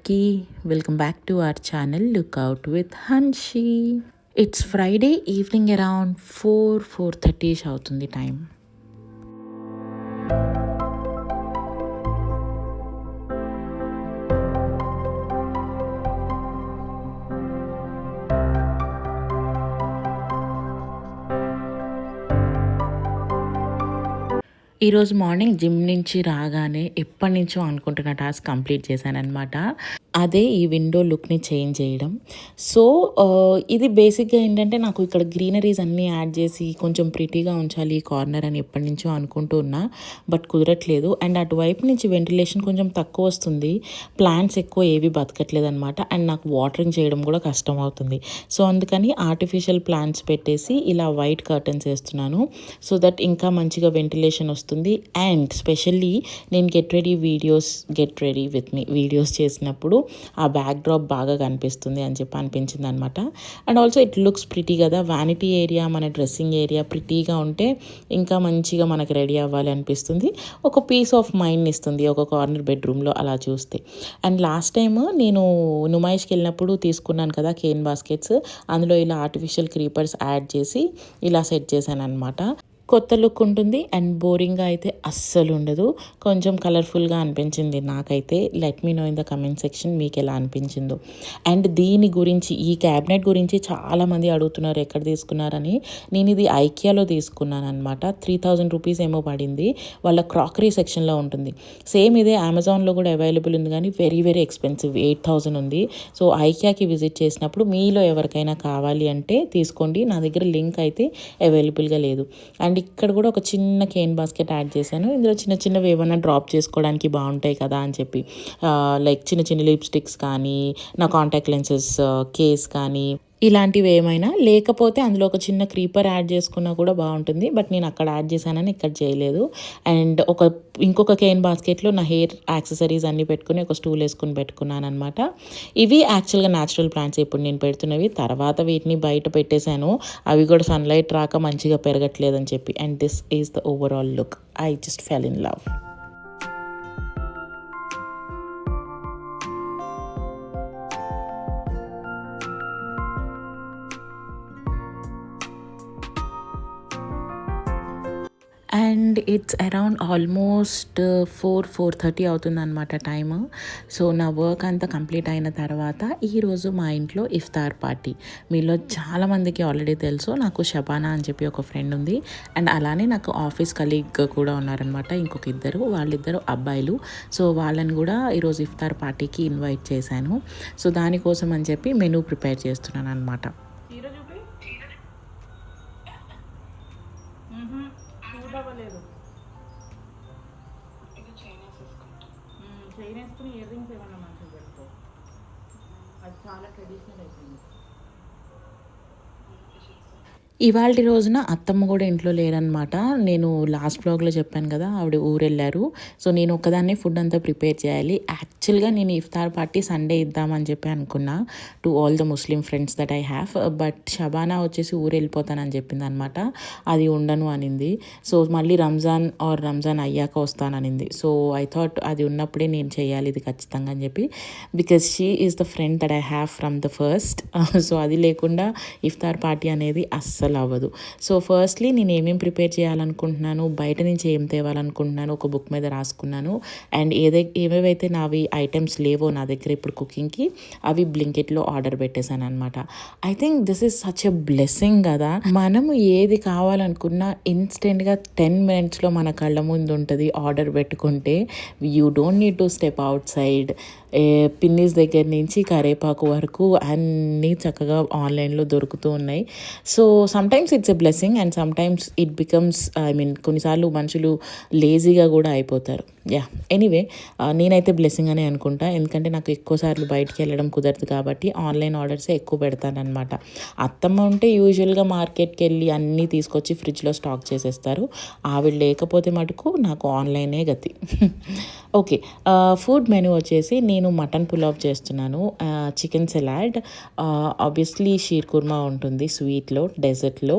అందరికీ welcome back to our channel lookout with Hanshi. It's Friday evening around 4:30 అవుతుంది time. ఈరోజు morning gym నుంచి రాగానే ఎప్పటి నుంచో అనుకుంటున్న టాస్క్ కంప్లీట్ చేశానన్నమాట. అదే ఈ విండో లుక్ని చేంజ్ చేయడం. సో ఇది బేసిక్గా ఏంటంటే నాకు ఇక్కడ గ్రీనరీస్ అన్నీ యాడ్ చేసి కొంచెం ప్రిటీగా ఉంచాలి ఈ కార్నర్ అని ఎప్పటి నుంచో అనుకుంటూ ఉన్నా, బట్ కుదరట్లేదు. అండ్ అటువైపు నుంచి వెంటిలేషన్ కొంచెం తక్కువ వస్తుంది, ప్లాంట్స్ ఎక్కువ ఏవి బతకట్లేదు అనమాట. అండ్ నాకు వాటరింగ్ చేయడం కూడా కష్టం అవుతుంది. సో అందుకని ఆర్టిఫిషియల్ ప్లాంట్స్ పెట్టేసి ఇలా వైట్ కర్టన్స్ వేస్తున్నాను, సో దట్ ఇంకా మంచిగా వెంటిలేషన్ వస్తుంది. అండ్ స్పెషల్లీ నేను get ready with me videos చేసినప్పుడు ఆ బ్యాక్ డ్రాప్ బాగా కనిపిస్తుంది అని చెప్పి అనిపించింది అనమాట. And also it looks pretty కదా, వ్యానిటీ ఏరియా మన డ్రెస్సింగ్ ఏరియా ప్రిటీగా ఉంటే ఇంకా మంచిగా మనకు రెడీ అవ్వాలి అనిపిస్తుంది. ఒక పీస్ ఆఫ్ మైండ్ ఇస్తుంది ఒక కార్నర్ బెడ్రూమ్లో అలా చూస్తే. అండ్ లాస్ట్ టైం నేను నుమాయిష్కి వెళ్ళినప్పుడు తీసుకున్నాను కదా కేన్ బాస్కెట్స్, అందులో ఇలా ఆర్టిఫిషియల్ క్రీపర్స్ యాడ్ చేసి ఇలా సెట్ చేశాను అనమాట. కొత్త లుక్ ఉంటుంది అండ్ బోరింగ్గా అయితే అస్సలు ఉండదు. కొంచెం కలర్ఫుల్గా అనిపించింది నాకైతే. Let me know in the comment section మీకు ఎలా అనిపించిందో. అండ్ దీని గురించి, ఈ క్యాబినెట్ గురించి చాలామంది అడుగుతున్నారు ఎక్కడ తీసుకున్నారని. నేను ఇది ఐకియాలో తీసుకున్నాను అనమాట. 3000 రూపీస్ ఏమో పడింది. వాళ్ళ క్రాకరీ సెక్షన్లో ఉంటుంది. సేమ్ ఇదే అమెజాన్లో కూడా అవైలబుల్ ఉంది, కానీ వెరీ వెరీ ఎక్స్పెన్సివ్, 8000 ఉంది. సో ఐకియాకి విజిట్ చేసినప్పుడు మీలో ఎవరికైనా కావాలి అంటే తీసుకోండి. నా దగ్గర లింక్ అయితే అవైలబుల్గా లేదు. అండ్ ఇక్కడ కూడా ఒక చిన్న కేన్ బాస్కెట్ యాడ్ చేశాను. ఇందులో చిన్న చిన్నవి ఏమైనా డ్రాప్ చేసుకోవడానికి బాగుంటాయి కదా అని చెప్పి, లైక్ చిన్న చిన్న లిప్స్టిక్స్ కానీ, నా కాంటాక్ట్ లెన్సెస్ కేస్ కానీ, ఇలాంటివి ఏమైనా. లేకపోతే అందులో ఒక చిన్న క్రీపర్ యాడ్ చేసుకున్నా కూడా బాగుంటుంది, బట్ నేను అక్కడ యాడ్ చేశానని ఇక్కడ చేయలేదు. అండ్ ఇంకొక కేన్ బాస్కెట్లో నా హెయిర్ యాక్సెసరీస్ అన్నీ పెట్టుకుని ఒక స్టూల్ వేసుకుని పెట్టుకున్నాను అనమాట. ఇవి యాక్చువల్గా న్యాచురల్ ప్లాంట్స్ ఇప్పుడు నేను పెడుతున్నవి. తర్వాత వీటిని బయట పెట్టేశాను, అవి కూడా సన్లైట్ రాక మంచిగా పెరగట్లేదని చెప్పి. And this is the overall look. I just fell in love. And it's around almost 4:30 అవుతుంది అనమాట టైము. సో నా వర్క్ అంతా కంప్లీట్ అయిన తర్వాత ఈరోజు మా ఇంట్లో ఇఫ్తార్ పార్టీ. మీలో చాలామందికి ఆల్రెడీ తెలుసు, నాకు షబానా అని చెప్పి ఒక ఫ్రెండ్ ఉంది. అండ్ అలానే నాకు ఆఫీస్ కలీగ్ కూడా ఉన్నారనమాట, ఇంకొక ఇద్దరు, వాళ్ళిద్దరు అబ్బాయిలు. సో వాళ్ళని కూడా ఈరోజు ఇఫ్తార్ పార్టీకి ఇన్వైట్ చేశాను. సో దానికోసం అని చెప్పి మెనూ ప్రిపేర్ చేస్తున్నాను అనమాట. అవ్వలేదు చైన్ వేసుకుని ఇయర్ రింగ్స్ ఏమన్నా మంచిగా పెట్టుకో, అది చాలా ట్రెడిషనల్ అయిపోయింది. ఇవాళ రోజున అత్తమ్మ కూడా ఇంట్లో లేరనమాట. నేను లాస్ట్ బ్లాగ్లో చెప్పాను కదా, ఆవిడ ఊరెళ్ళారు. సో నేను ఒక్కదాన్నే ఫుడ్ అంతా ప్రిపేర్ చేయాలి. యాక్చువల్గా నేను ఇఫ్తార్ పార్టీ సండే ఇద్దామని చెప్పి అనుకున్నా to all the Muslim friends that I have, but Shabana వచ్చేసి ఊరు వెళ్ళిపోతానని చెప్పింది అనమాట. అది ఉండను అనింది. సో మళ్ళీ రంజాన్ అయ్యాక వస్తాననింది. సో ఐ థాట్ అది ఉన్నప్పుడే నేను చేయాలి ఇది ఖచ్చితంగా అని చెప్పి, because she is the friend that I have from the first. So అది లేకుండా ఇఫ్తార్ పార్టీ అనేది అస్సలు అవ్వదు. సో ఫస్ట్లీ నేను ఏమేమి ప్రిపేర్ చేయాలనుకుంటున్నాను, బయట నుంచి ఏం తేవాలనుకుంటున్నాను ఒక బుక్ మీద రాసుకున్నాను. అండ్ ఏవేవైతే నావి ఐటమ్స్ లేవో నా దగ్గర ఇప్పుడు కుకింగ్కి, అవి బ్లింకిట్లో ఆర్డర్ పెట్టేశాను అనమాట. I think this is such a blessing కదా. మనము ఏది కావాలనుకున్నా ఇన్స్టెంట్గా 10 minutesలో మన కళ్ళ ముందు ఉంటుంది. ఆర్డర్ పెట్టుకుంటే you don't need to step outside. పిన్నీస్ దగ్గర నుంచి కరేపాకు వరకు అన్నీ చక్కగా ఆన్లైన్లో దొరుకుతూ ఉన్నాయి. So sometimes it's a blessing and sometimes it becomes, కొన్నిసార్లు మనుషులు లేజీగా కూడా అయిపోతారు. ఎనీవే నేనైతే బ్లెస్సింగ్ అనే అనుకుంటా, ఎందుకంటే నాకు ఎక్కువసార్లు బయటికి వెళ్ళడం కుదరదు కాబట్టి ఆన్లైన్ ఆర్డర్సే ఎక్కువ పెడతానమాట. అత్తమ్మ ఉంటే యూజువల్గా మార్కెట్కి వెళ్ళి అన్నీ తీసుకొచ్చి ఫ్రిడ్జ్లో స్టాక్ చేసేస్తారు. ఆవిడ లేకపోతే మటుకు నాకు ఆన్లైనే గతి. ఓకే, ఫుడ్ మెనూ వచ్చేసి నేను మటన్ పులావ్ చేస్తున్నాను, chicken salad, obviously sheer khurma ఉంటుంది స్వీట్లో, డెజర్ట్లో,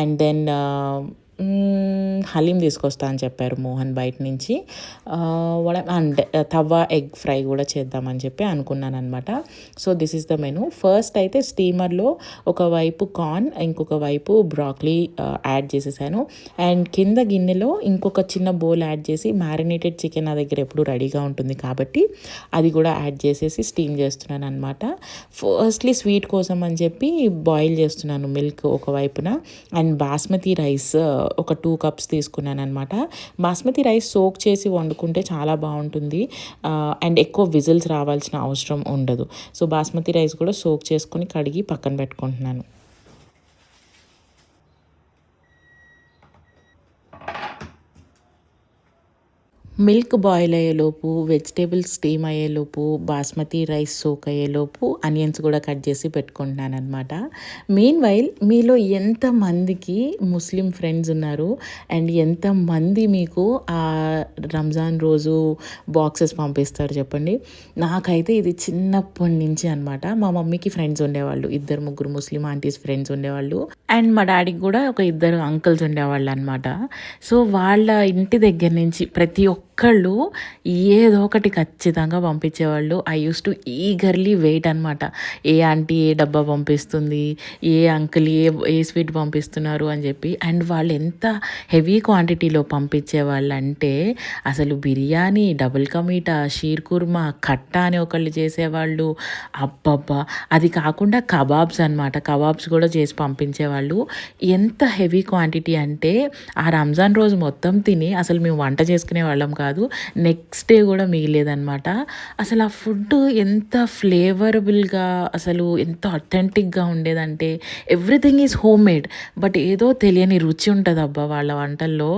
అండ్ దెన్ హలీం తీసుకొస్తా అని చెప్పారు మోహన్ బయట నుంచి. అండ్ తవ్వ ఎగ్ ఫ్రై కూడా చేద్దామని చెప్పి అనుకున్నాను అనమాట. So this is the menu. First అయితే స్టీమర్లో ఒకవైపు కార్న్, ఇంకొక వైపు బ్రాక్లీ యాడ్ చేసేసాను. అండ్ కింద గిన్నెలో ఇంకొక చిన్న బౌల్ యాడ్ చేసి మ్యారినేటెడ్ చికెన్ నా దగ్గర ఎప్పుడు రెడీగా ఉంటుంది కాబట్టి అది కూడా యాడ్ చేసేసి స్టీమ్ చేస్తున్నాను అనమాట. ఫస్ట్లీ స్వీట్ కోసం అని చెప్పి బాయిల్ చేస్తున్నాను మిల్క్ ఒకవైపున. అండ్ బాస్మతి రైస్ ఒక 2 కప్స్ తీసుకున్నాను అనమాట. బాస్మతి రైస్ సోక్ చేసి వండుకుంటే చాలా బాగుంటుంది అండ్ ఎక్కువ విజిల్స్ రావాల్సిన అవసరం ఉండదు. సో బాస్మతి రైస్ కూడా సోక్ చేసుకొని కడిగి పక్కన పెట్టుకుంటున్నాను. మిల్క్ బాయిల్ అయ్యేలోపు, వెజిటేబుల్స్ స్టీమ్ అయ్యేలోపు, బాస్మతి రైస్ సోక్ అయ్యేలోపు ఆనియన్స్ కూడా కట్ చేసి పెట్టుకుంటున్నాను అనమాట. మెయిన్ వైల్ మీలో ఎంతమందికి ముస్లిం ఫ్రెండ్స్ ఉన్నారు అండ్ ఎంతమంది మీకు ఆ రంజాన్ రోజు బాక్సెస్ పంపిస్తారు చెప్పండి. నాకైతే ఇది చిన్నప్పటి నుంచి అనమాట. మా మమ్మీకి ఫ్రెండ్స్ ఉండేవాళ్ళు, 2-3 ముస్లిం ఆంటీస్ ఫ్రెండ్స్ ఉండేవాళ్ళు. అండ్ మా డాడీకి కూడా ఒక 2 అంకుల్స్ ఉండేవాళ్ళు అనమాట. సో వాళ్ళ ఇంటి దగ్గర నుంచి ప్రతి ఒక్కళ్ళు ఏదో ఒకటి ఖచ్చితంగా పంపించేవాళ్ళు. I used to eagerly wait అనమాట. ఏ ఆంటీ ఏ డబ్బా పంపిస్తుంది, ఏ అంకుల్ ఏ స్వీట్ పంపిస్తున్నారు అని చెప్పి. అండ్ వాళ్ళు ఎంత హెవీ క్వాంటిటీలో పంపించేవాళ్ళు అంటే అసలు బిర్యానీ, డబుల్ కమీటా, షీర్ కుర్మా, కట్టా అని ఒకళ్ళు చేసేవాళ్ళు. అబ్బబ్బా, అది కాకుండా కబాబ్స్ అనమాట. కబాబ్స్ కూడా చేసి పంపించేవాళ్ళు. ఎంత హెవీ క్వాంటిటీ అంటే ఆ రంజాన్ రోజు మొత్తం తిని అసలు మేము వంట చేసుకునే వాళ్ళం కాదు. నెక్స్ట్ డే కూడా మిగిలేదనమాట. అసలు ఆ ఫుడ్ ఎంత ఫ్లేవరబుల్గా, అసలు ఎంత అథెంటిక్గా ఉండేదంటే everything is home made. But ఏదో తెలియని రుచి ఉంటుంది అబ్బా వాళ్ళ వంటల్లో.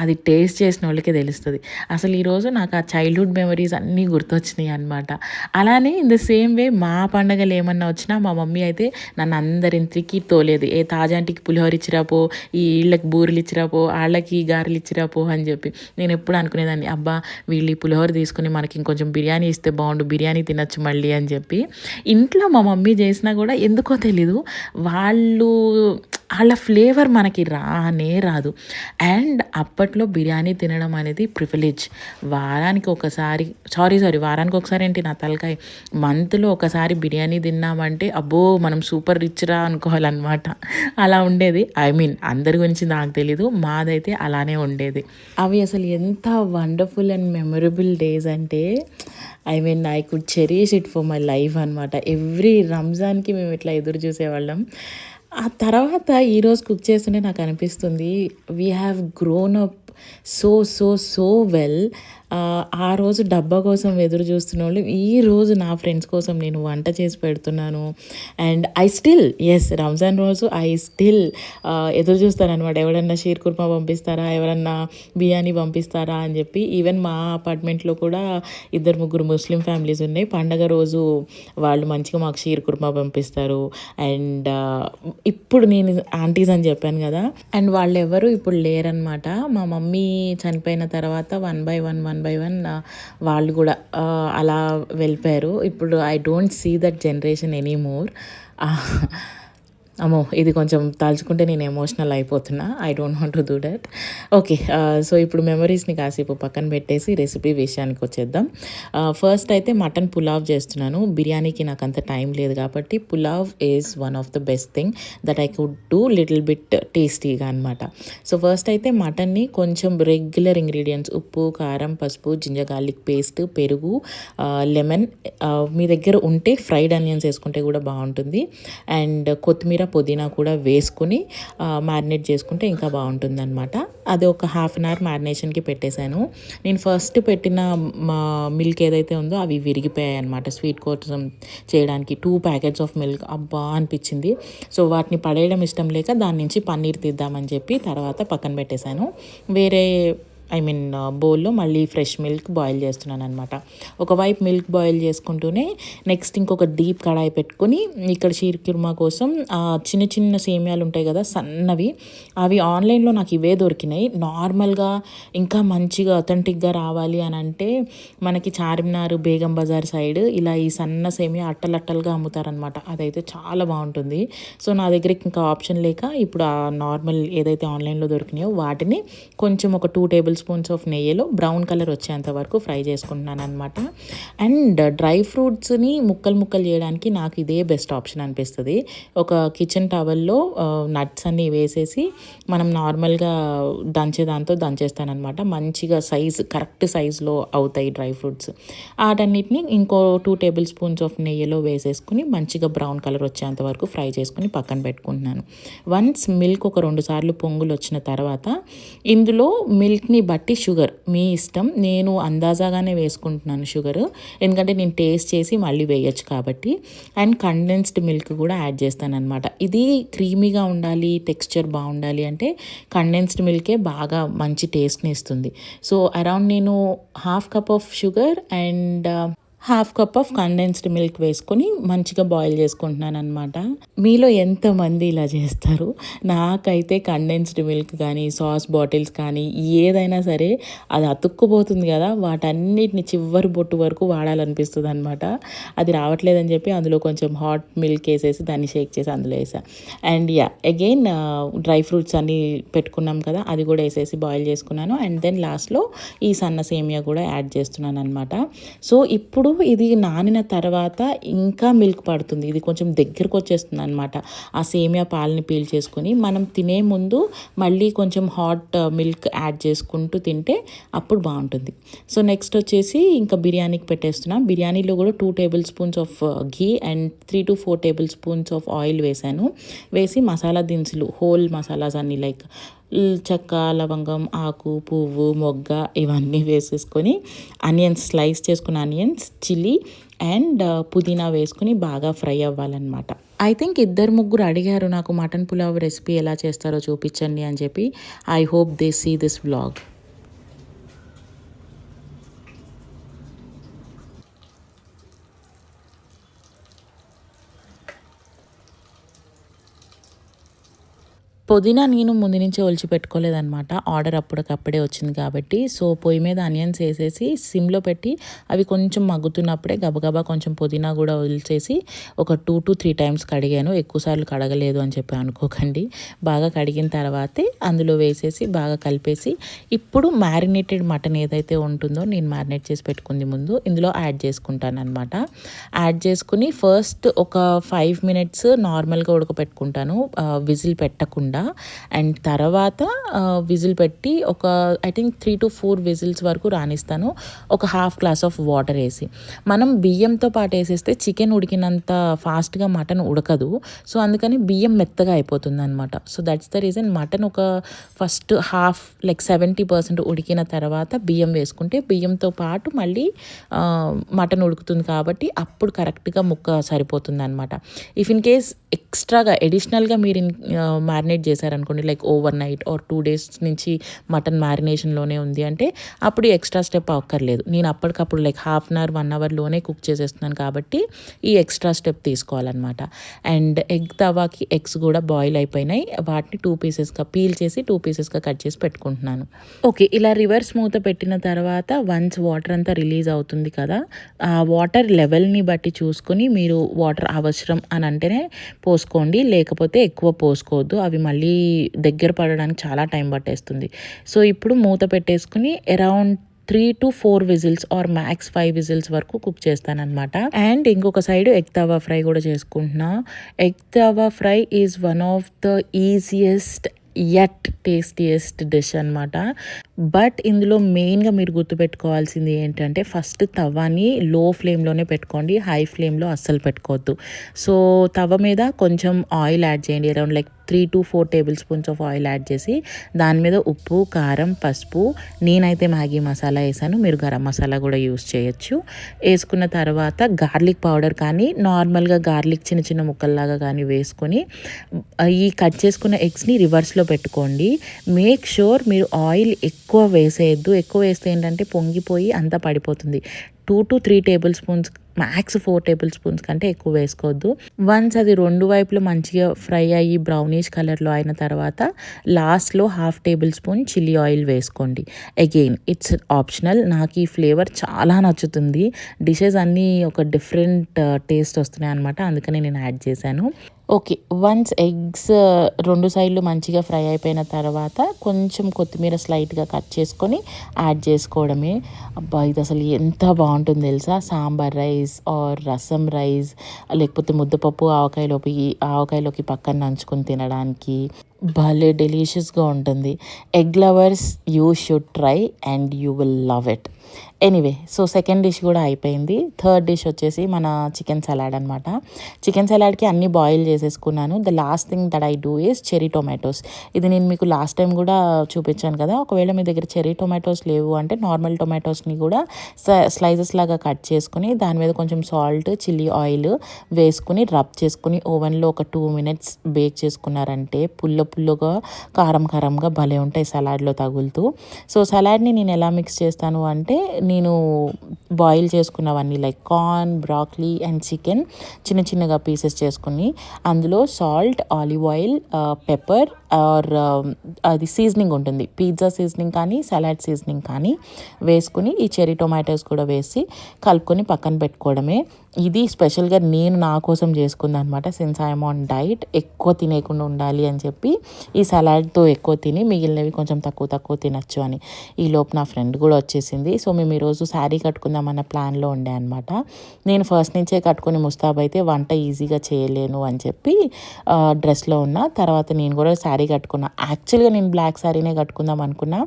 అది టేస్ట్ చేసిన వాళ్ళకే తెలుస్తుంది. అసలు ఈరోజు నాకు ఆ చైల్డ్హుడ్ మెమరీస్ అన్నీ గుర్తొచ్చినాయి అనమాట. అలానే ఇన్ ద సేమ్ వే మా పండగలు ఏమన్నా వచ్చినా మా మమ్మీ అయితే నన్ను అందరింటికి తోలేదు. ఏ తాజాంటికి పులిహోర ఇచ్చిరాపో, ఈ ఇళ్ళకి బూరెలు ఇచ్చిరాపో, వాళ్ళకి గారెలు ఇచ్చిరాపో అని చెప్పి. నేను ఎప్పుడు అనుకునేదాన్ని, అబ్బా వీళ్ళు ఈ పులిహోర తీసుకుని మనకి ఇంకొంచెం బిర్యానీ ఇస్తే బాగుండు, బిర్యానీ తినచ్చు మళ్ళీ అని చెప్పి. ఇంట్లో మా మమ్మీ చేసినా కూడా ఎందుకో తెలీదు వాళ్ళ ఫ్లేవర్ మనకి రానే రాదు. అండ్ అప్పట్లో బిర్యానీ తినడం అనేది ప్రివిలేజ్. వారానికి ఒకసారి ఏంటి నా తలకాయ, మంత్లో ఒకసారి బిర్యానీ తిన్నామంటే అబ్బో మనం సూపర్ రిచ్ రా అనుకోవాలన్నమాట. అలా ఉండేది. ఐ మీన్ అందరి గురించి నాకు తెలీదు, మాదైతే అలానే ఉండేది. అవి అసలు ఎంత వండర్ఫుల్ అండ్ మెమొరబుల్ డేస్ అంటే I could cherish it for my life అనమాట. ఎవ్రీ రంజాన్కి మేము ఇట్లా ఎదురు చూసేవాళ్ళం. ఆ తర్వాత ఈరోజు కుక్ చేస్తుంటే నాకు అనిపిస్తుంది we have grown up so well. ఆ రోజు డబ్బా కోసం ఎదురు చూస్తున్న వాళ్ళు ఈరోజు నా ఫ్రెండ్స్ కోసం నేను వంట చేసి పెడుతున్నాను. అండ్ రంజాన్ రోజు ఎదురు చూస్తాను అనమాట. ఎవరన్నా షీర్ కుర్మా పంపిస్తారా, ఎవరన్నా బిర్యానీ పంపిస్తారా అని చెప్పి. ఈవెన్ మా అపార్ట్మెంట్లో కూడా 2-3 ముస్లిం ఫ్యామిలీస్ ఉన్నాయి. పండగ రోజు వాళ్ళు మంచిగా మాకు షీర్ కుర్మా పంపిస్తారు. అండ్ ఇప్పుడు నేను ఆంటీస్ అని చెప్పాను కదా, అండ్ వాళ్ళు ఎవరు ఇప్పుడు లేరనమాట. మా మమ్మీ చనిపోయిన తర్వాత వన్ బై వన్ వాళ్ళు కూడా అలా వెళ్ళిపోయారు. ఇప్పుడు I don't see that generation anymore. అమ్మో, ఇది కొంచెం తలుచుకుంటే నేను ఎమోషనల్ అయిపోతున్నా. I don't want to do that. Okay, so ఇప్పుడు మెమరీస్ని కాసేపు పక్కన పెట్టేసి రెసిపీ విషయానికి వచ్చేద్దాం. ఫస్ట్ అయితే మటన్ పులావ్ చేస్తున్నాను. బిర్యానీకి నాకు అంత టైం లేదు కాబట్టి pulao is one of the best thing that I could do little bit టేస్టీగా అనమాట. సో ఫస్ట్ అయితే మటన్ని కొంచెం రెగ్యులర్ ఇంగ్రీడియంట్స్ ఉప్పు, కారం, పసుపు, జింజర్ గార్లిక్ పేస్ట్, పెరుగు, లెమన్, మీ దగ్గర ఉంటే ఫ్రైడ్ ఆనియన్స్ వేసుకుంటే కూడా బాగుంటుంది. అండ్ కొత్తిమీర, పుదీనా కూడా వేసుకుని మ్యారినేట్ చేసుకుంటే ఇంకా బాగుంటుంది అనమాట. అది ఒక హాఫ్ అన్ అవర్ మ్యారినేషన్కి పెట్టేశాను. నేను ఫస్ట్ పెట్టిన మిల్క్ ఏదైతే ఉందో అవి విరిగిపోయాయి అనమాట. స్వీట్ కోసం చేయడానికి 2 ప్యాకెట్స్ ఆఫ్ మిల్క్ అబ్బా అనిపించింది. సో వాటిని పడేయడం ఇష్టం లేక దాని నుంచి పన్నీర్ తీద్దామని చెప్పి తర్వాత పక్కన పెట్టేశాను. వేరే ఐ మీన్ బౌల్లో మళ్ళీ ఫ్రెష్ మిల్క్ బాయిల్ చేస్తున్నాను అనమాట. ఒకవైపు మిల్క్ బాయిల్ చేసుకుంటూనే నెక్స్ట్ ఇంకొక డీప్ కడాయి పెట్టుకొని ఇక్కడ షీర్ కుర్మా కోసం చిన్న చిన్న సేమియాలు ఉంటాయి కదా సన్నవి, అవి ఆన్లైన్లో నాకు ఇవే దొరికినాయి. నార్మల్గా ఇంకా మంచిగా అథెంటిక్గా రావాలి అని అంటే మనకి చార్మినార్, బేగం బజార్ సైడ్ ఇలా ఈ సన్న సేమియా అట్టలట్టలుగా అమ్ముతారనమాట. అదైతే చాలా బాగుంటుంది. సో నా దగ్గరికి ఇంకా ఆప్షన్ లేక ఇప్పుడు ఆ నార్మల్ ఏదైతే ఆన్లైన్లో దొరికినాయో వాటిని కొంచెం ఒక 2 టేబుల్ స్పూన్స్ ఆఫ్ నెయ్యిలో బ్రౌన్ కలర్ వచ్చేంత వరకు ఫ్రై చేసుకుంటున్నాను అనమాట. అండ్ డ్రై ఫ్రూట్స్ని ముక్కలు ముక్కలు చేయడానికి నాకు ఇదే బెస్ట్ ఆప్షన్ అనిపిస్తుంది. ఒక కిచెన్ టవల్లో నట్స్ అన్నీ వేసేసి మనం నార్మల్గా దంచేదాంతో దంచేస్తానమాట. మంచిగా కరెక్ట్ సైజులో అవుతాయి డ్రై ఫ్రూట్స్. వాటన్నిటిని ఇంకో 2 టేబుల్ స్పూన్స్ ఆఫ్ నెయ్యిలో వేసేసుకుని మంచిగా బ్రౌన్ కలర్ వచ్చేంత వరకు ఫ్రై చేసుకుని పక్కన పెట్టుకుంటున్నాను. వన్స్ మిల్క్ ఒక 2 సార్లు పొంగులు వచ్చిన తర్వాత ఇందులో మిల్క్ని బట్టి షుగర్ మీ ఇష్టం, నేను అందాజాగానే వేసుకుంటున్నాను షుగర్, ఎందుకంటే నేను టేస్ట్ చేసి మళ్ళీ వేయచ్చు కాబట్టి. అండ్ కండెన్స్డ్ మిల్క్ కూడా యాడ్ చేస్తాను అనమాట. ఇది క్రీమీగా ఉండాలి, టెక్స్చర్ బాగుండాలి అంటే కండెన్స్డ్ మిల్కే బాగా మంచి టేస్ట్ని ఇస్తుంది. సో అరౌండ్ నేను 1/2 cup of sugar and 1/2 cup of condensed milk వేసుకొని మంచిగా బాయిల్ చేసుకుంటున్నాను అనమాట. మీలో ఎంతమంది ఇలా చేస్తారు? నాకైతే కండెన్స్డ్ మిల్క్ కానీ సాస్ బాటిల్స్ కానీ ఏదైనా సరే అది అతుక్కుపోతుంది కదా, వాటన్నిటిని చివరి బొట్టు వరకు వాడాలనిపిస్తుంది అనమాట. అది రావట్లేదని చెప్పి అందులో కొంచెం హాట్ మిల్క్ వేసేసి దాన్ని షేక్ చేసి అందులో వేసాను. అండ్ అగైన్ డ్రై ఫ్రూట్స్ అన్నీ పెట్టుకున్నాం కదా, అది కూడా వేసేసి బాయిల్ చేసుకున్నాను. అండ్ దెన్ లాస్ట్లో ఈ సన్న సేమియా కూడా యాడ్ చేస్తున్నాను అనమాట. సో ఇప్పుడు ఇది నానిన తర్వాత ఇంకా మిల్క్ పడుతుంది, ఇది కొంచెం దగ్గరకు వచ్చేస్తుంది అనమాట. ఆ సేమియా పాలని పీల్ చేసుకుని మనం తినే ముందు మళ్ళీ కొంచెం హాట్ మిల్క్ యాడ్ చేసుకుంటూ తింటే అప్పుడు బాగుంటుంది. సో నెక్స్ట్ వచ్చేసి ఇంకా బిర్యానీకి పెట్టేస్తున్నాం. బిర్యానీలో కూడా 2 table spoons of ghee and 3 to 4 table spoons of oil వేసాను. వేసి మసాలా దినుసులు హోల్ మసాలాస్ అన్నీ లైక్ చెక్క, లవంగం, ఆకు, పువ్వు, మొగ్గ ఇవన్నీ వేసేసుకొని ఆనియన్స్ స్లైస్ చేసుకున్న ఆనియన్స్, చిల్లీ అండ్ పుదీనా వేసుకుని బాగా ఫ్రై అవ్వాలన్నమాట. ఐ థింక్ 2-3 అడిగారు నాకు మటన్ పులావ్ రెసిపీ ఎలా చేస్తారో చూపించండి అని చెప్పి. I hope they see this vlog. పుదీనా నేను ముందు నుంచే ఒలిచి పెట్టుకోలేదనమాట, ఆర్డర్ అప్పటికప్పుడే వచ్చింది కాబట్టి. సో పొయ్యి మీద ఆనియన్స్ వేసేసి సిమ్లో పెట్టి అవి కొంచెం మగ్గుతున్నప్పుడే గబగబా కొంచెం పుదీనా కూడా ఒలిచేసి ఒక 2 to 3 టైమ్స్ కడిగాను. ఎక్కువసార్లు కడగలేదు అని చెప్పి అనుకోకండి. బాగా కడిగిన తర్వాతే అందులో వేసేసి బాగా కలిపేసి ఇప్పుడు మ్యారినేటెడ్ మటన్ ఏదైతే ఉంటుందో నేను మ్యారినేట్ చేసి పెట్టుకుంది ముందు ఇందులో యాడ్ చేసుకుంటాను అనమాట. యాడ్ చేసుకుని ఫస్ట్ ఒక 5 minutes నార్మల్గా ఉడకపెట్టుకుంటాను, విజిల్ పెట్టకుండా. అండ్ తర్వాత విజిల్ పెట్టి ఒక ఐ థింక్ 3 to 4 విజిల్స్ వరకు రాణిస్తాను, ఒక 1/2 glass ఆఫ్ వాటర్ వేసి. మనం బియ్యంతో పాటు వేసేస్తే చికెన్ ఉడికినంత ఫాస్ట్గా మటన్ ఉడకదు. సో అందుకని బియ్యం మెత్తగా అయిపోతుంది అనమాట. So that's the reason mutton ఒక ఫస్ట్ హాఫ్ లైక్ 70% ఉడికిన తర్వాత బియ్యం వేసుకుంటే బియ్యంతో పాటు మళ్ళీ మటన్ ఉడుకుతుంది కాబట్టి అప్పుడు కరెక్ట్గా ముక్క సరిపోతుంది అనమాట. ఇఫ్ ఇన్ కేస్ ఎక్స్ట్రాగా ఎడిషనల్గా మీరు మ్యారినేట్ చేశారనుకోండి, like over night are 2 days నుంచి మటన్ మ్యారినేషన్లోనే ఉంది అంటే అప్పుడు ఎక్స్ట్రా స్టెప్ అక్కర్లేదు. నేను అప్పటికప్పుడు లైక్ 1/2 hour 1 hourలోనే కుక్ చేసేస్తున్నాను కాబట్టి ఈ ఎక్స్ట్రా స్టెప్ తీసుకోవాలన్నమాట. అండ్ ఎగ్ తవాకి ఎగ్స్ కూడా బాయిల్ అయిపోయినాయి, వాటిని 2 pieces పీల్ చేసి 2 pieces కట్ చేసి పెట్టుకుంటున్నాను. ఓకే, ఇలా రివర్స్ మూత పెట్టిన తర్వాత వన్స్ వాటర్ అంతా రిలీజ్ అవుతుంది కదా, ఆ వాటర్ లెవెల్ని బట్టి చూసుకొని మీరు వాటర్ అవసరం అని అంటేనే పోసుకోండి, లేకపోతే ఎక్కువ పోసుకోవద్దు, అవి మళ్ళీ దగ్గర పడడానికి చాలా టైం పట్టేస్తుంది. సో ఇప్పుడు మూత పెట్టేసుకుని around 3 to 4 whistles or max 5 whistles వరకు కుక్ చేస్తానన్నమాట. అండ్ ఇంకొక సైడ్ ఎగ్ తవా ఫ్రై కూడా చేసుకుంటున్నా. Egg tawa fry is one of the easiest yet tastiest dish అనమాట. బట్ ఇందులో మెయిన్గా మీరు గుర్తుపెట్టుకోవాల్సింది ఏంటంటే ఫస్ట్ తవాని లో ఫ్లేమ్లోనే పెట్టుకోండి, హై ఫ్లేమ్లో అస్సలు పెట్టుకోవద్దు. సో తవ మీద కొంచెం ఆయిల్ యాడ్ చేయండి, around like 3 to 4 table spoons of oil add చేసి దాని మీద ఉప్పు, కారం, పసుపు, నేనైతే మ్యాగీ మసాలా వేసాను, మీరు గరం మసాలా కూడా యూస్ చేయొచ్చు. వేసుకున్న తర్వాత గార్లిక్ పౌడర్ కానీ నార్మల్గా గార్లిక్ చిన్న చిన్న ముక్కల్లాగా కానీ వేసుకొని ఈ కట్ చేసుకున్న ఎగ్స్ని రివర్స్లో పెట్టుకోండి. మేక్ షూర్ మీరు ఆయిల్ ఎక్కువ వేసేయద్దు. ఎక్కువ వేస్తే ఏంటంటే పొంగిపోయి అంతా పడిపోతుంది. 2 to 3 table spoons, max 4 table spoons కంటే ఎక్కువ వేసుకోవద్దు. వన్స్ అది 2 వైపులు మంచిగా ఫ్రై అయ్యి బ్రౌనిష్ కలర్లో అయిన తర్వాత లాస్ట్లో 1/2 టేబుల్ స్పూన్ చిల్లీ ఆయిల్ వేసుకోండి. Again it's optional. నాకు ఈ ఫ్లేవర్ చాలా నచ్చుతుంది. డిషెస్ అన్నీ ఒక డిఫరెంట్ టేస్ట్ వస్తున్నాయి అనమాట, అందుకని నేను యాడ్ చేశాను. ఓకే, వన్స్ ఎగ్స్ 2 సైడ్లు మంచిగా ఫ్రై అయిపోయిన తర్వాత కొంచెం కొత్తిమీర స్లైట్గా కట్ చేసుకొని యాడ్ చేసుకోవడమే. అబ్బా, ఇది అసలు ఎంత బాగుంటుంది తెలుసా, సాంబార్ రైస్ ఆర్ రసం రైస్, లేకపోతే ముద్దపప్పు ఆవకాయలోకి పక్కన నంచుకొని తినడానికి భలే డెలీషియస్గా ఉంటుంది. Egg lovers, you should try and you will love it. Anyway, so second dish కూడా అయిపోయింది. థర్డ్ డిష్ వచ్చేసి మన చికెన్ సలాడ్ అనమాట. చికెన్ సలాడ్కి అన్నీ బాయిల్ చేసేసుకున్నాను. The last thing that I do is cherry tomatoes. ఇది నేను మీకు లాస్ట్ టైం కూడా చూపించాను కదా. ఒకవేళ మీ దగ్గర చెరీ టొమాటోస్ లేవు అంటే నార్మల్ టొమాటోస్ని కూడా స్లైసెస్ లాగా కట్ చేసుకుని దాని మీద కొంచెం సాల్ట్, చిల్లీ ఆయిల్ వేసుకుని రబ్ చేసుకుని ఓవెన్లో ఒక 2 minutes బేక్ చేసుకున్నారంటే పుల్లగా కారంగా భలే ఉంటాయి సలాడ్లో తగులుతూ. సో సలాడ్ని నేను ఎలా మిక్స్ చేస్తాను అంటే, నేను బాయిల్ చేసుకున్నవన్నీ like corn, broccoli and chicken చిన్నగా పీసెస్ చేసుకుని అందులో salt, olive oil, pepper or అది సీజనింగ్ ఉంటుంది, పిజ్జా సీజనింగ్ కానీ సలాడ్ సీజనింగ్ కానీ వేసుకుని ఈ చెరీ టొమాటోస్ కూడా వేసి కలుపుకొని పక్కన పెట్టుకోవడమే. ఇది స్పెషల్గా నేను నా కోసం చేసుకుంది అనమాట. సిన్స్ ఐఎమ్ ఆన్ డైట్, ఎక్కువ తినేయకుండా ఉండాలి అని చెప్పి ఈ సలాడ్తో ఎక్కువ తిని మిగిలినవి కొంచెం తక్కువ తినచ్చు అని. ఈ లోపు నా ఫ్రెండ్ కూడా వచ్చేసింది. సో మేము ఈరోజు శారీ కట్టుకుందామన్న ప్లాన్లో ఉండే అనమాట. నేను ఫస్ట్ నుంచే కట్టుకొని ముస్తాబ్ అయితే వంట ఈజీగా చేయలేను అని చెప్పి డ్రెస్లో ఉన్న తర్వాత నేను కూడా శారీ కట్టుకున్నా. యాక్చువల్గా నేను బ్లాక్ శారీనే కట్టుకుందాం అనుకున్నా.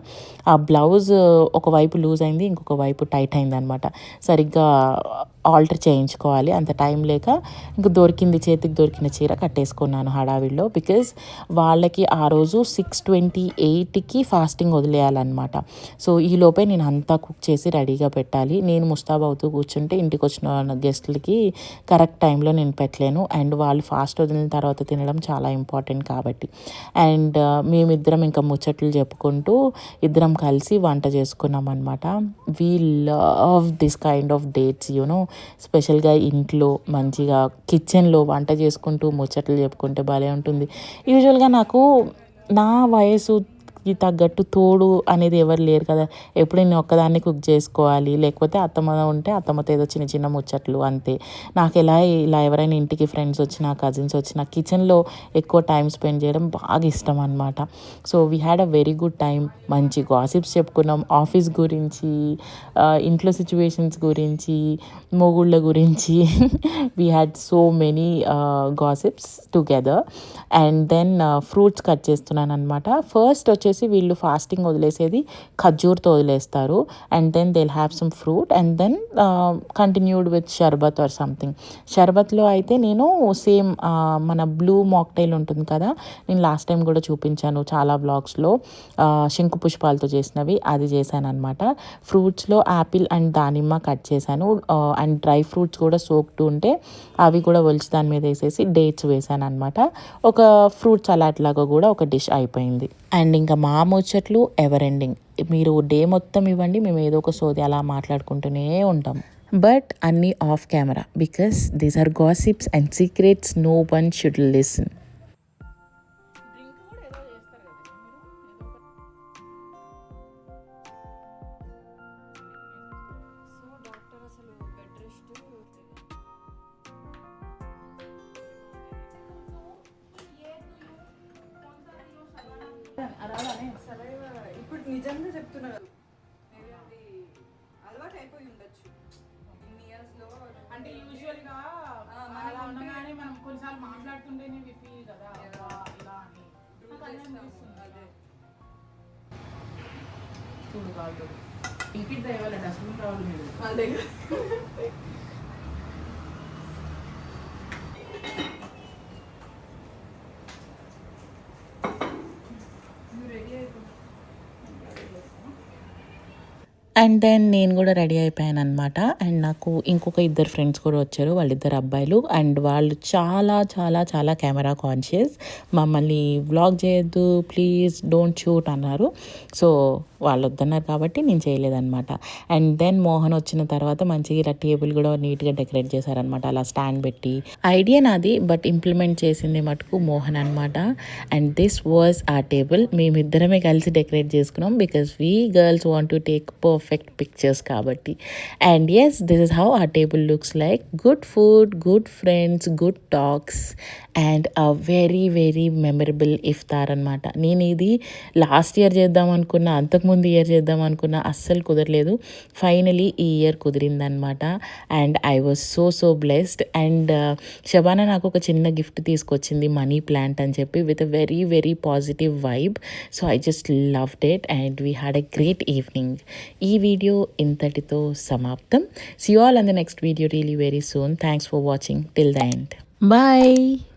ఆ బ్లౌజ్ ఒకవైపు లూజ్ అయింది, ఇంకొక వైపు టైట్ అయింది అనమాట. సరిగ్గా ఆల్టర్ చేయించుకోవాలి, అంత టైం లేక ఇంకా చేతికి దొరికిన చీర కట్టేసుకున్నాను హడావిడిలో. బికాజ్ వాళ్ళకి ఆ రోజు 6:28కి ఫాస్టింగ్ వదిలేయాలన్నమాట. సో ఈ లోపే నేను అంతా కుక్ చేసి రెడీగా పెట్టాలి. నేను ముస్తాబ్ అవుతూ కూర్చుంటే ఇంటికి వచ్చిన గెస్ట్లకి కరెక్ట్ టైంలో నేను పెట్టలేను. అండ్ వాళ్ళు ఫాస్ట్ వదిలిన తర్వాత తినడం చాలా ఇంపార్టెంట్ కాబట్టి. అండ్ మేమిద్దరం ఇంకా ముచ్చట్లు చెప్పుకుంటూ ఇద్దరం కలిసి వంట చేసుకున్నాం అనమాట. We love this kind of dates, you know. స్పెషల్గా ఇంట్లో మంచిగా కిచెన్లో వంట చేసుకుంటూ ముచ్చట్లు చెప్పుకుంటే భలే ఉంటుంది. యూజువల్గా నాకు నా వయసుకి తగ్గట్టు తోడు అనేది ఎవరు లేరు కదా. ఎప్పుడు నేను ఒక్కదాన్ని కుక్ చేసుకోవాలి, లేకపోతే అత్తమ్మ ఉంటే అత్తమ్మతో ఏదో చిన్న ముచ్చట్లు అంతే. నాకు ఇలా ఎవరైనా ఇంటికి ఫ్రెండ్స్ వచ్చినా కజిన్స్ వచ్చినా కిచెన్లో ఎక్కువ టైం స్పెండ్ చేయడం బాగా ఇష్టం అనమాట. So we had a very good time. మంచి గాసిప్స్ చెప్పుకున్నాం, ఆఫీస్ గురించి, ఇంట్లో సిచ్యువేషన్స్ గురించి, మొగుళ్ళ గురించి. We had so many gossips together. And then fruits cut చేస్తున్నాను అనమాట. ఫస్ట్ వచ్చేసి వీళ్ళు ఫాస్టింగ్ వదిలేసేది ఖర్జూర్తో వదిలేస్తారు. And then they will have some fruit and then continued with sharbat or something. షర్బత్లో అయితే నేను సేమ్ మన బ్లూ మాక్టైల్ ఉంటుంది కదా, నేను లాస్ట్ టైం కూడా చూపించాను చాలా బ్లాగ్స్లో, శంకు పుష్పాలతో చేసినవి, అది చేశాను అనమాట. ఫ్రూట్స్లో యాపిల్ అండ్ దానిమ్మ కట్ చేశాను. అండ్ డ్రై ఫ్రూట్స్ కూడా సోక్డ్ ఉంటే అవి కూడా ఒలిచి దాని మీద వేసేసి డేట్స్ వేసాను అనమాట. ఒక ఫ్రూట్ సలాడ్ లాగా కూడా ఒక డిష్ అయిపోయింది. అండ్ ఇంకా మా ముచ్చట్లు ఎవర్ ఎండింగ్. మీరు డే మొత్తం ఇవ్వండి, మేము ఏదో ఒక సోది అలా మాట్లాడుకుంటూనే ఉంటాం. బట్ అన్నీ off camera, because these are gossips and secrets no one should listen. ఇప్పుడు నిజంగా చెప్తున్నా కదా, అది అలవాటు అయిపోయి ఉండొచ్చు ఇన్ని ఇయర్స్లో. అంటే యూజువల్గా అలా ఉండగానే మనం కొన్నిసార్లు మాట్లాడుతుంటేనే ఫీల్ కదా ఇలా అని. అదే చూడు కాదు టికెట్ ఇవ్వాలండి, అసలు రావాలి మీరు అదే. అండ్ దెన్ నేను కూడా రెడీ అయిపోయాను అనమాట. అండ్ నాకు ఇంకొక ఇద్దరు ఫ్రెండ్స్ కూడా వచ్చారు, వాళ్ళిద్దరు అబ్బాయిలు. అండ్ వాళ్ళు చాలా చాలా చాలా కెమెరా కాన్షియస్. మమ్మల్ని వ్లాగ్ చేయొద్దు ప్లీజ్ డోంట్ షూట్ అన్నారు. సో వాళ్ళు వద్దన్నారు కాబట్టి నేను చేయలేదన్నమాట. అండ్ దెన్ మోహన్ వచ్చిన తర్వాత మంచిగా ఇలా టేబుల్ కూడా నీట్గా డెకరేట్ చేశారనమాట, అలా స్టాండ్ పెట్టి. ఐడియా నాది బట్ ఇంప్లిమెంట్ చేసింది మటుకు మోహన్ అనమాట. And this was a table. మేమిద్దరమే కలిసి డెకరేట్ చేసుకున్నాం because we girls want to take perfect pictures కాబట్టి. And yes, this is how a table looks like. Good food, good friends, good talks and a very very memorable ఇఫ్తార్ అనమాట. నేను ఇది last year చేద్దాం అనుకున్నా, అంతకుముందు year చేద్దాం అనుకున్నా, అస్సలు కుదరలేదు. ఫైనలీ ఈ ఇయర్ కుదిరిందనమాట. And I was so blessed. And Shabana నాకు ఒక చిన్న గిఫ్ట్ తీసుకొచ్చింది, మనీ ప్లాంట్ అని చెప్పి, with a very very positive vibe. So I just loved it and we had a great evening. ఈ వీడియో ఇంతటితో సమాప్తం. See you all on the next video really very soon. Thanks for watching till the end. Bye.